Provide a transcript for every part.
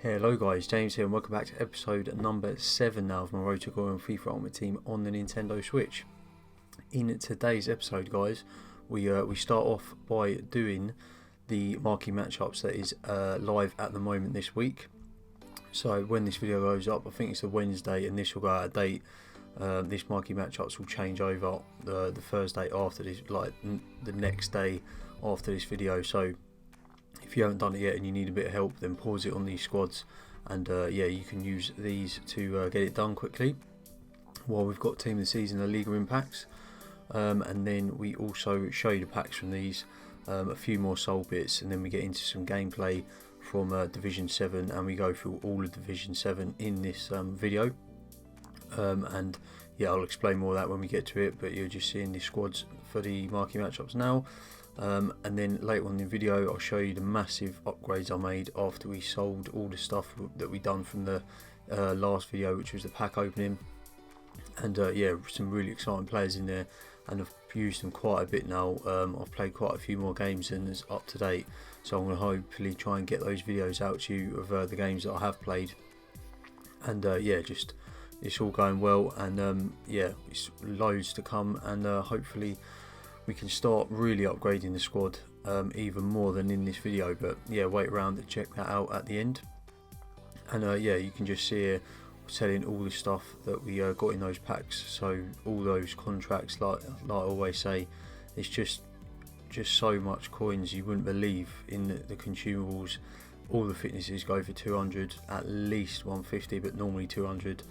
Hello guys, James here and welcome back to episode number 7 now of my Road to Glory and FIFA Ultimate Team on the Nintendo Switch. In today's episode guys, we start off by doing the Marquee Matchups that is live at the moment this week. So when this video goes up, I think it's a Wednesday and this will go out of date. This Marquee Matchups will change over the Thursday after this, like the next day after this video. So if you haven't done it yet and you need a bit of help, then pause it on these squads and yeah, you can use these to get it done quickly. While we've got Team of the Season and Liga Impacts, and then we also show you the packs from these, a few more soul bits, and then we get into some gameplay from Division 7 and we go through all of Division 7 in this video. And yeah, I'll explain more of that when we get to it, but you're just seeing the squads for the Marquee Matchups now. And then later on in the video I'll show you the massive upgrades I made after we sold all the stuff that we done from the last video, which was the pack opening. And yeah, some really exciting players in there, and I've used them quite a bit now. I've played quite a few more games than is up to date, so I'm going to hopefully try and get those videos out to you of the games that I have played. And yeah, just it's all going well, and yeah, it's loads to come, and hopefully we can start really upgrading the squad even more than in this video. But yeah, wait around to check that out at the end. And yeah, you can just see here selling all the stuff that we got in those packs. So all those contracts, like I always say, it's just so much coins you wouldn't believe in the consumables. All the fitnesses go for 200, at least 150, but normally 200.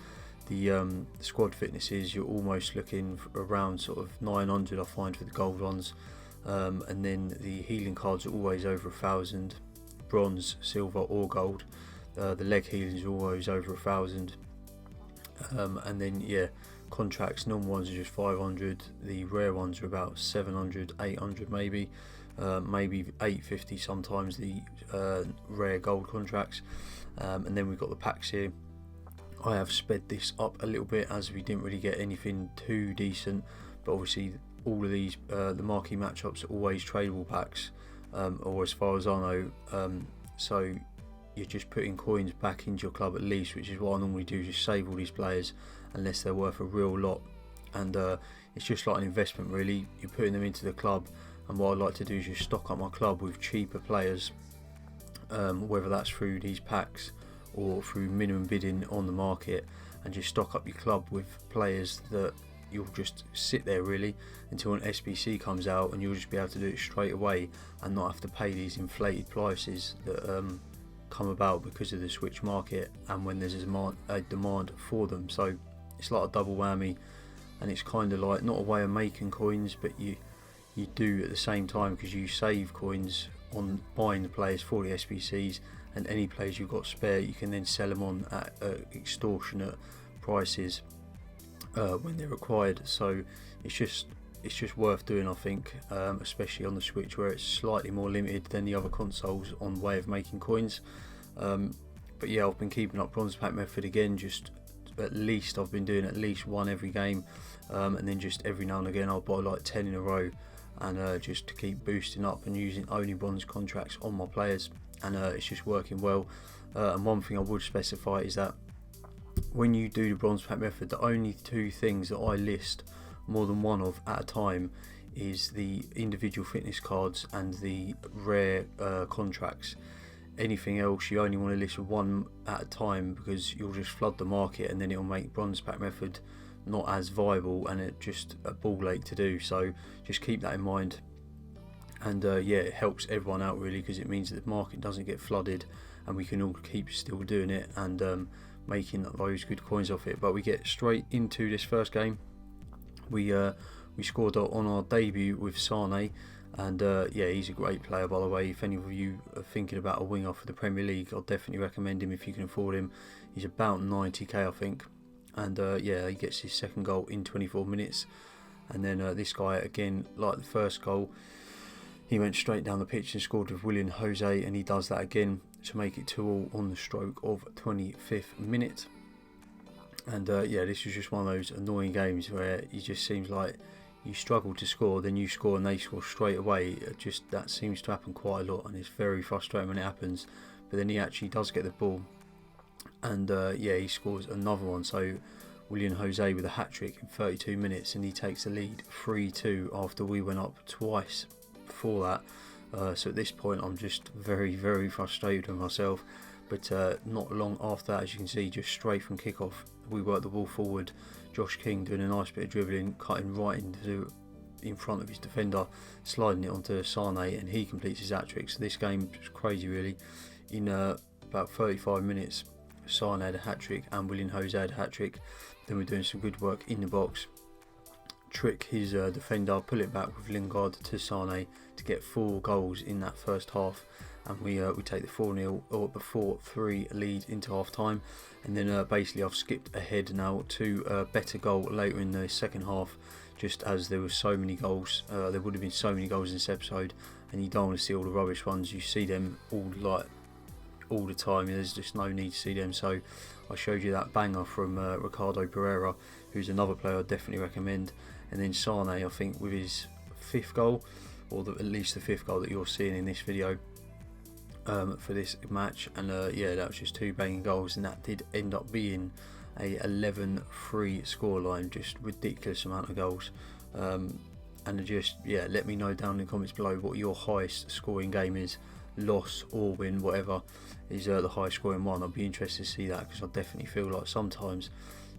The squad fitnesses, you're almost looking for around sort of 900 I find for the gold ones, and then the healing cards are always over 1,000, bronze, silver or gold. The leg healing is always over 1,000, and then yeah, contracts, normal ones are just 500, the rare ones are about 700, 800 maybe, maybe 850 sometimes, the rare gold contracts. And then we've got the packs here. I have sped this up a little bit as we didn't really get anything too decent, but obviously all of these the Marquee Matchups are always tradable packs, or as far as I know, so you're just putting coins back into your club at least, which is what I normally do, just save all these players unless they're worth a real lot. And it's just like an investment really, you're putting them into the club, and what I like to do is just stock up my club with cheaper players, whether that's through these packs or through minimum bidding on the market, and just stock up your club with players that you'll just sit there really until an SBC comes out, and you'll just be able to do it straight away and not have to pay these inflated prices that come about because of the Switch market and when there's a demand for them. So it's like a double whammy, and it's kind of like not a way of making coins, but you do at the same time, because you save coins on buying the players for the SBCs, and any players you've got spare you can then sell them on at extortionate prices when they're required. So it's just worth doing, I think, especially on the Switch where it's slightly more limited than the other consoles on way of making coins. But yeah, I've been keeping up bronze pack method again, just at least I've been doing at least one every game, and then just every now and again I'll buy like 10 in a row, and just to keep boosting up and using only bronze contracts on my players. And it's just working well. And one thing I would specify is that when you do the bronze pack method, the only two things that I list more than one of at a time is the individual fitness cards and the rare contracts. Anything else you only want to list one at a time, because you'll just flood the market and then it'll make bronze pack method not as viable, and it's just a ball ache to do. So just keep that in mind. And yeah, it helps everyone out really, because it means that the market doesn't get flooded and we can all keep still doing it and making those good coins off it. But we get straight into this first game. We scored on our debut with Sane, and yeah, he's a great player by the way. If any of you are thinking about a winger for the Premier League, I'll definitely recommend him if you can afford him. He's about 90k I think, and yeah, he gets his second goal in 24 minutes. And then this guy again, like the first goal, he went straight down the pitch and scored with William Jose, and he does that again to make it 2-2 on the stroke of 25th minute. And yeah, this was just one of those annoying games where it just seems like you struggle to score, then you score and they score straight away. Just that seems to happen quite a lot, and it's very frustrating when it happens. But then he actually does get the ball, and yeah, he scores another one. So William Jose with a hat-trick in 32 minutes, and he takes the lead 3-2 after we went up twice before that. So at this point I'm just very frustrated with myself. But not long after that, as you can see, just straight from kickoff, we worked the ball forward. Josh King doing a nice bit of dribbling, cutting right in front of his defender, sliding it onto Sane, and he completes his hat-trick. So this game was crazy really. In about 35 minutes, Sane had a hat-trick and William Jose had a hat-trick. Then we're doing some good work in the box, trick his defender, pull it back with Lingard to Sane to get 4 goals in that first half, and we take the 4-0 or the 4-3 lead into half time. And then basically I've skipped ahead now to a better goal later in the second half, just as there were so many goals. There would have been so many goals in this episode, and you don't want to see all the rubbish ones. You see them all the time. There's just no need to see them. So I showed you that banger from Ricardo Pereira, who's another player I definitely recommend. And then Sane, I think, with his 5th goal, or at least the 5th goal that you're seeing in this video for this match. And yeah, that was just 2 banging goals, and that did end up being a 11-3 scoreline. Just ridiculous amount of goals. And just, yeah, let me know down in the comments below what your highest scoring game is. Loss or win, whatever is the highest scoring one. I'd be interested to see that, because I definitely feel like sometimes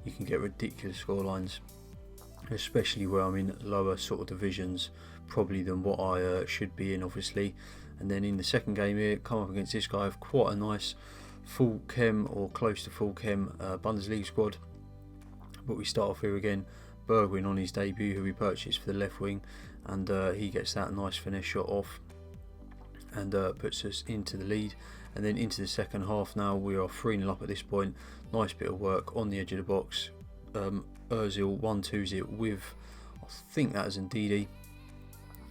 you can get ridiculous scorelines, especially where I'm in lower sort of divisions probably than what I should be in, obviously. And then in the second game here, come up against this guy with quite a nice full chem or close to full chem Bundesliga squad. But we start off here again, Bergwijn on his debut, who we purchased for the left wing, and he gets that nice finish shot off and puts us into the lead. And then into the second half now, we are 3-0 up at this point. Nice bit of work on the edge of the box. Ozil 1-2s it with, I think that is Ndidi,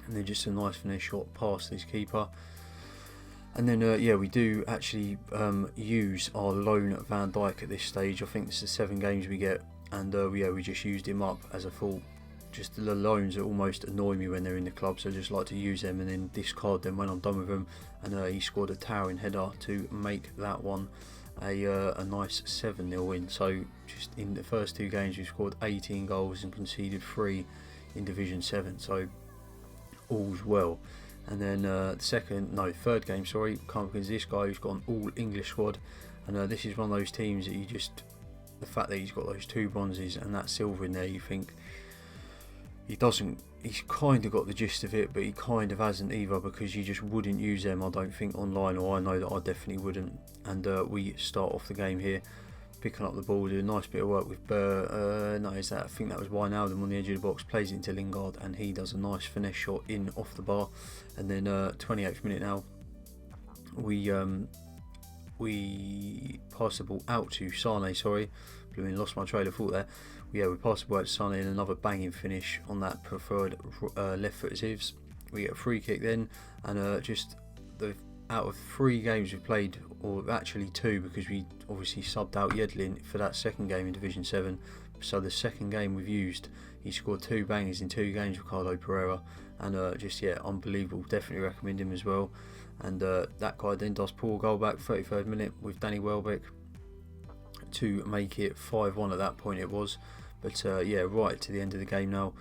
and then just a nice finish shot past his keeper. And then yeah, we do actually use our loan Van Dijk at this stage. I think this is 7 games we get, and yeah, we just used him up as a full. Just the loans that almost annoy me when they're in the club, so I just like to use them and then discard them when I'm done with them. And he scored a towering header to make that one a nice 7-0 win. So just in the first 2 games we scored 18 goals and conceded 3 in Division 7, so all's well. And then third game, come up against this guy who's got an all English squad, and this is one of those teams that you just, the fact that he's got those 2 bronzes and that silver in there, you think he's kind of got the gist of it, but he kind of hasn't either, because you just wouldn't use them, I don't think, online, or I know that I definitely wouldn't. And we start off the game here picking up the ball, do a nice bit of work with I think that was Wijnaldum on the edge of the box, plays it into Lingard, and he does a nice finesse shot in off the bar. And then 28th minute now, we pass the ball out to Sane, lost my trail of thought there. We pass the ball out to Sane, and another banging finish on that preferred left foot as his. We get a free kick then, and out of 3 games we've played, or actually 2, because we obviously subbed out Yedlin for that second game in Division 7. So the second game we've used, he scored 2 bangers in 2 games, Ricardo Pereira, and just, yeah, unbelievable. Definitely recommend him as well. And that guy then does pull a goal back 33rd minute with Danny Welbeck to make it 5-1 at that point it was. But yeah, right to the end of the game now,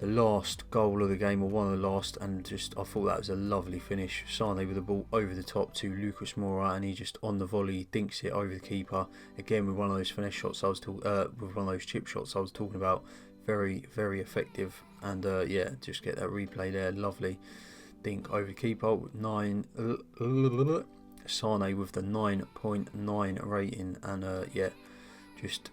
the last goal of the game, or one of the last, and just I thought that was a lovely finish. Sane with the ball over the top to Lucas Moura, and he just on the volley dinks it over the keeper again with one of those finesse shots I was with one of those chip shots I was talking about. Very effective. And yeah, just get that replay there, lovely dink over the keeper. Sane with the 9.9 rating, and yeah, just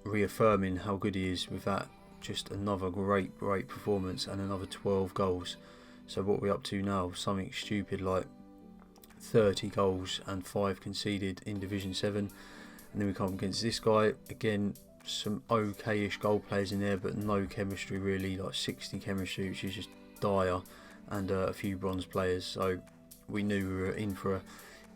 reaffirming how good he is with that. Just another great performance and another 12 goals. So what we're up to now, something stupid like 30 goals and 5 conceded in Division 7. And then we come against this guy again, some okay-ish goal players in there, but no chemistry really, like 60 chemistry, which is just dire, and a few bronze players. So we knew we were in for a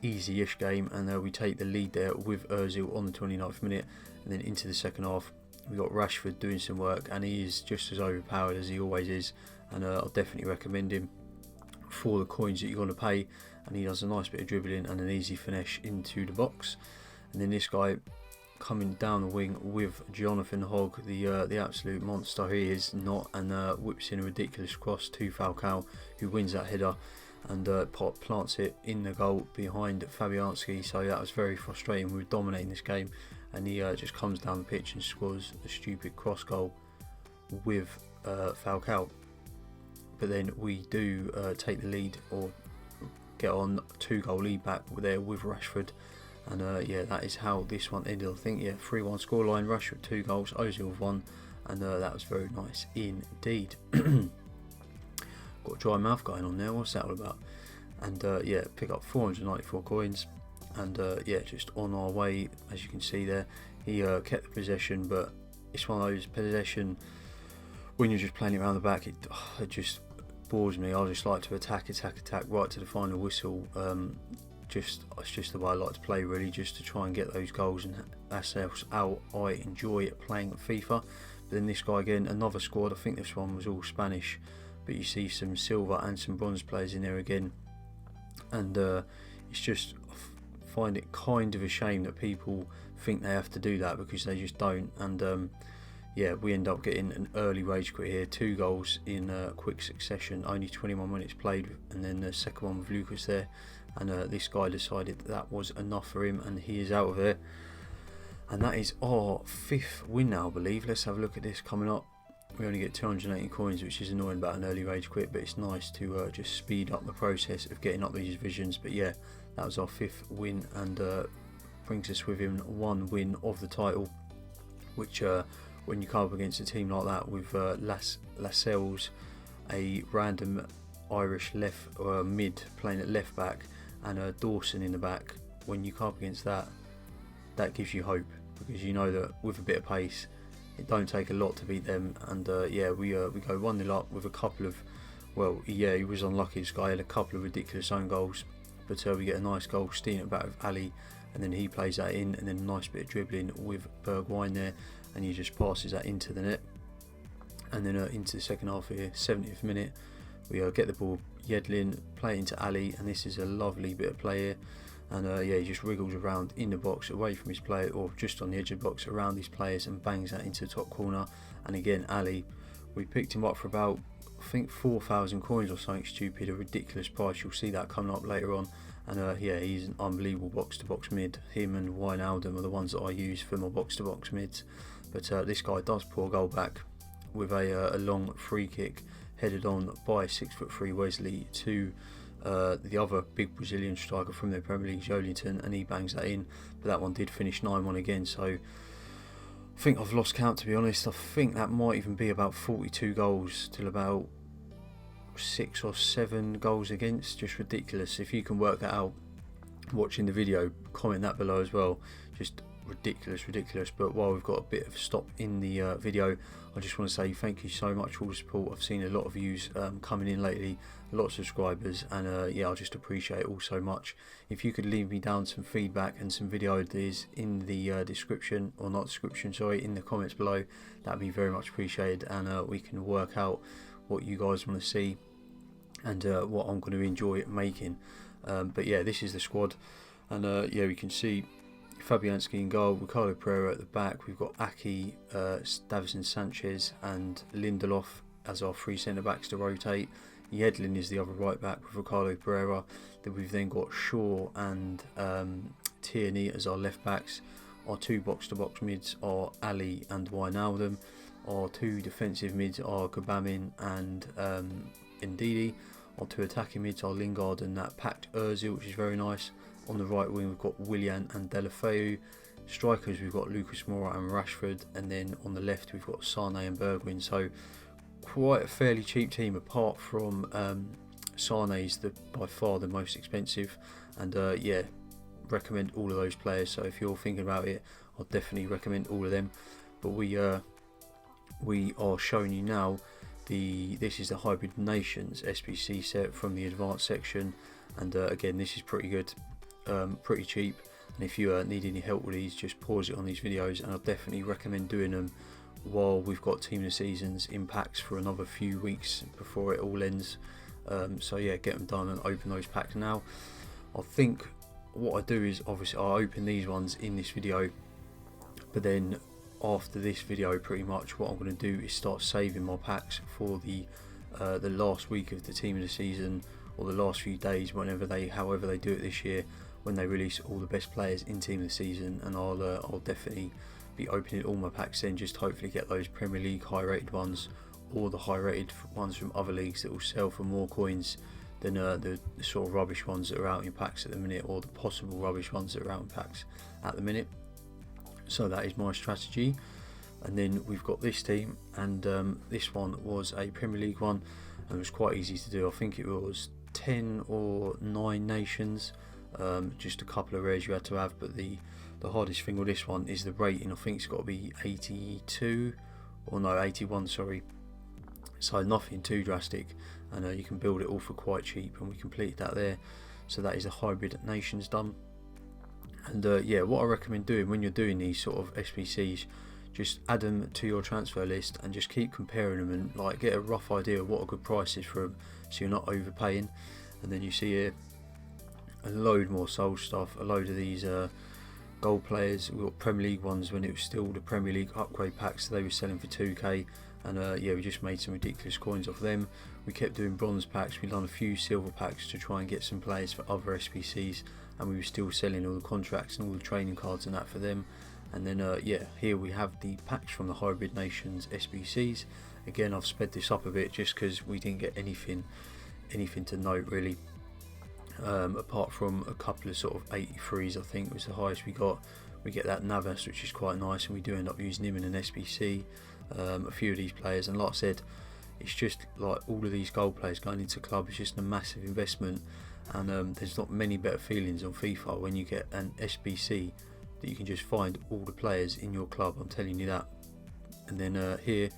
easy-ish game, and we take the lead there with Ozil on the 29th minute. And then into the second half, we got Rashford doing some work, and he is just as overpowered as he always is, and I'll definitely recommend him for the coins that you're going to pay. And he does a nice bit of dribbling and an easy finesse into the box. And then this guy coming down the wing with Jonathan Hogg, the absolute monster he is, and whips in a ridiculous cross to Falcao, who wins that header and plants it in the goal behind Fabianski. So that was very frustrating. We were dominating this game, and he just comes down the pitch and scores a stupid cross goal with Falcao. But then we do take the lead, or get on 2-goal lead back there with Rashford. And yeah, that is how this one ended. I think, yeah, 3-1 scoreline, Rashford 2 goals, Ozil with 1, and that was very nice indeed. Got a dry mouth going on there, what's that all about? And yeah, pick up 494 coins, and yeah, just on our way. As you can see there, he kept the possession, but it's one of those possession, when you're just playing it around the back, it just bores me. I just like to attack right to the final whistle. It's just the way I like to play, really, just to try and get those goals, and that's how I enjoy playing FIFA. But then this guy again, another squad. I think this one was all Spanish, but you see some silver and some bronze players in there again, and it's just, I find it kind of a shame that people think they have to do that, because they just don't. And yeah, we end up getting an early rage quit here, 2 goals in quick succession, only 21 minutes played, and then the second one with Lucas there. And this guy decided that was enough for him, and he is out of there. And that is our 5th win now, I believe. Let's have a look at this coming up. We only get 280 coins, which is annoying about an early rage quit, but it's nice to just speed up the process of getting up these divisions. But yeah, that was our 5th win, and brings us within 1 win of the title, which when you come up against a team like that with Lascelles, a random Irish mid playing at left back, and Dawson in the back, when you come up against that, that gives you hope, because you know that with a bit of pace, it don't take a lot to beat them. And yeah, we go 1-0 up with a couple of, well, yeah, he was unlucky, this guy had a couple of ridiculous own goals, but we get a nice goal stealing it back with Ali, and then he plays that in, and then a nice bit of dribbling with Bergwijn there, and he just passes that into the net. And then into the second half here, 70th minute, we get the ball, Yedlin, play it into Ali, and this is a lovely bit of play here. And yeah, he just wriggles around in the box, away from his player, or just on the edge of the box, around his players, and bangs that into the top corner. And again, Ali, we picked him up for about, I think, 4,000 coins or something stupid, a ridiculous price. You'll see that coming up later on. And yeah, he's an unbelievable box-to-box mid. Him and Wijnaldum are the ones that I use for my box-to-box mids. But this guy does pour a goal back with a long free kick, headed on by 6'3" Wesley to the other big Brazilian striker from the Premier League, Jolinton, and he bangs that in. But that one did finish 9-1 again, so I think I've lost count, to be honest. I think that might even be about 42 goals till about 6 or 7 goals against. Just ridiculous. If you can work that out watching the video, comment that below as well. Just ridiculous. But while we've got a bit of a stop in the video, I just want to say thank you so much for all the support. I've seen a lot of views coming in lately, a lot of subscribers, and yeah, I just appreciate it all so much. If you could leave me down some feedback and some video ideas in the description, or not description, sorry, in the comments below, that'd be very much appreciated, and we can work out what you guys want to see and what I'm going to enjoy making. But yeah, this is the squad, and yeah, we can see Fabianski in goal, Ricardo Pereira at the back. We've got Aki, Davison Sanchez, and Lindelof as our 3 centre backs to rotate. Yedlin is the other right back with Ricardo Pereira. Then we've then got Shaw and Tierney as our left backs. Our 2 box-to-box mids are Ali and Wijnaldum. Our 2 defensive mids are Gabamin and Ndidi. Our 2 attacking mids are Lingard and that packed Ozil, which is very nice. On the right wing we've got Willian and Deulofeu. Strikers we've got Lucas Moura and Rashford, and then on the left we've got Sane and Bergwijn. So quite a fairly cheap team, apart from Sane's by far the most expensive, and yeah, recommend all of those players. So if you're thinking about it, I'll definitely recommend all of them. But we are showing you now this is the Hybrid Nations SBC set from the advanced section, and again, this is pretty good. Pretty cheap, and if you need any help with these, just pause it on these videos, and I'll definitely recommend doing them while we've got Team of the Seasons in packs for another few weeks before it all ends. So yeah, get them done and open those packs now. I think what I do is obviously I open these ones in this video, but then after this video pretty much what I'm going to do is start saving my packs for the last week of the Team of the Season, or the last few days, however they do it this year, when they release all the best players in Team of the Season. And I'll definitely be opening all my packs then, just hopefully get those Premier League high rated ones, or the high rated ones from other leagues that will sell for more coins than the sort of rubbish ones that are out in packs at the minute, or the possible rubbish ones that are out in packs at the minute. So that is my strategy. And then we've got this team, and this one was a Premier League one, and it was quite easy to do. I think it was 10 or 9 nations, just a couple of rares you had to have, but the hardest thing with this one is the rating. I think it's got to be 82, or no, 81, sorry. So nothing too drastic, and you can build it all for quite cheap, and we completed that there. So that is a hybrid nations done. And yeah, what I recommend doing when you're doing these sort of SBCs, just add them to your transfer list and just keep comparing them, and like get a rough idea of what a good price is for them, so you're not overpaying. And then you see here a load more soul stuff, a load of these gold players. We've got Premier League ones when it was still the Premier League upgrade packs, so they were selling for 2k, and yeah, we just made some ridiculous coins off them. We kept doing bronze packs, we've done a few silver packs to try and get some players for other SBCs, and we were still selling all the contracts and all the training cards and that for them. And then yeah, here we have the packs from the Hybrid Nations SBCs. Again, I've sped this up a bit just because we didn't get anything to note really, apart from a couple of sort of 83s. I think was the highest we got. We get that Navas, which is quite nice, and we do end up using him in an SBC. A few of these players, and like I said, it's just like all of these gold players going into club is just a massive investment, and there's not many better feelings on FIFA when you get an SBC that you can just find all the players in your club, I'm telling you that. And then here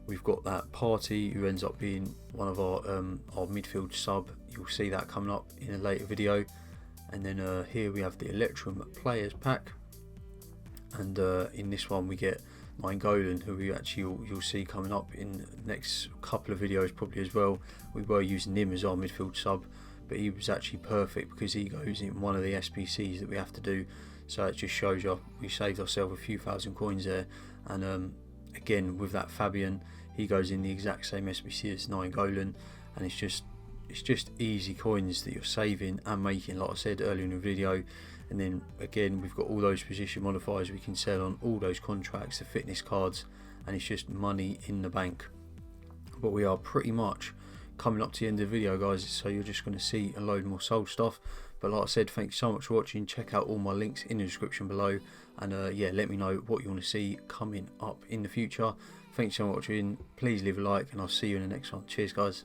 we've got that Party, who ends up being one of our midfield sub. You'll see that coming up in a later video. And then here we have the Electrum Players pack, and in this one we get Nainggolan, who you'll see coming up in the next couple of videos probably as well. We were using him as our midfield sub, but he was actually perfect because he goes in one of the SBCs that we have to do. So it just shows you we saved ourselves a few thousand coins there. And again, with that Fabian, he goes in the exact same SBC as Nainggolan, and it's just easy coins that you're saving and making, like I said earlier in the video. And then again, we've got all those position modifiers we can sell on all those contracts, the fitness cards, and it's just money in the bank. But we are pretty much coming up to the end of the video, guys, so you're just going to see a load more soul stuff. But like I said, thanks so much for watching. Check out all my links in the description below, and yeah, let me know what you want to see coming up in the future. Thanks so much for watching. Please leave a like, and I'll see you in the next one. Cheers, guys.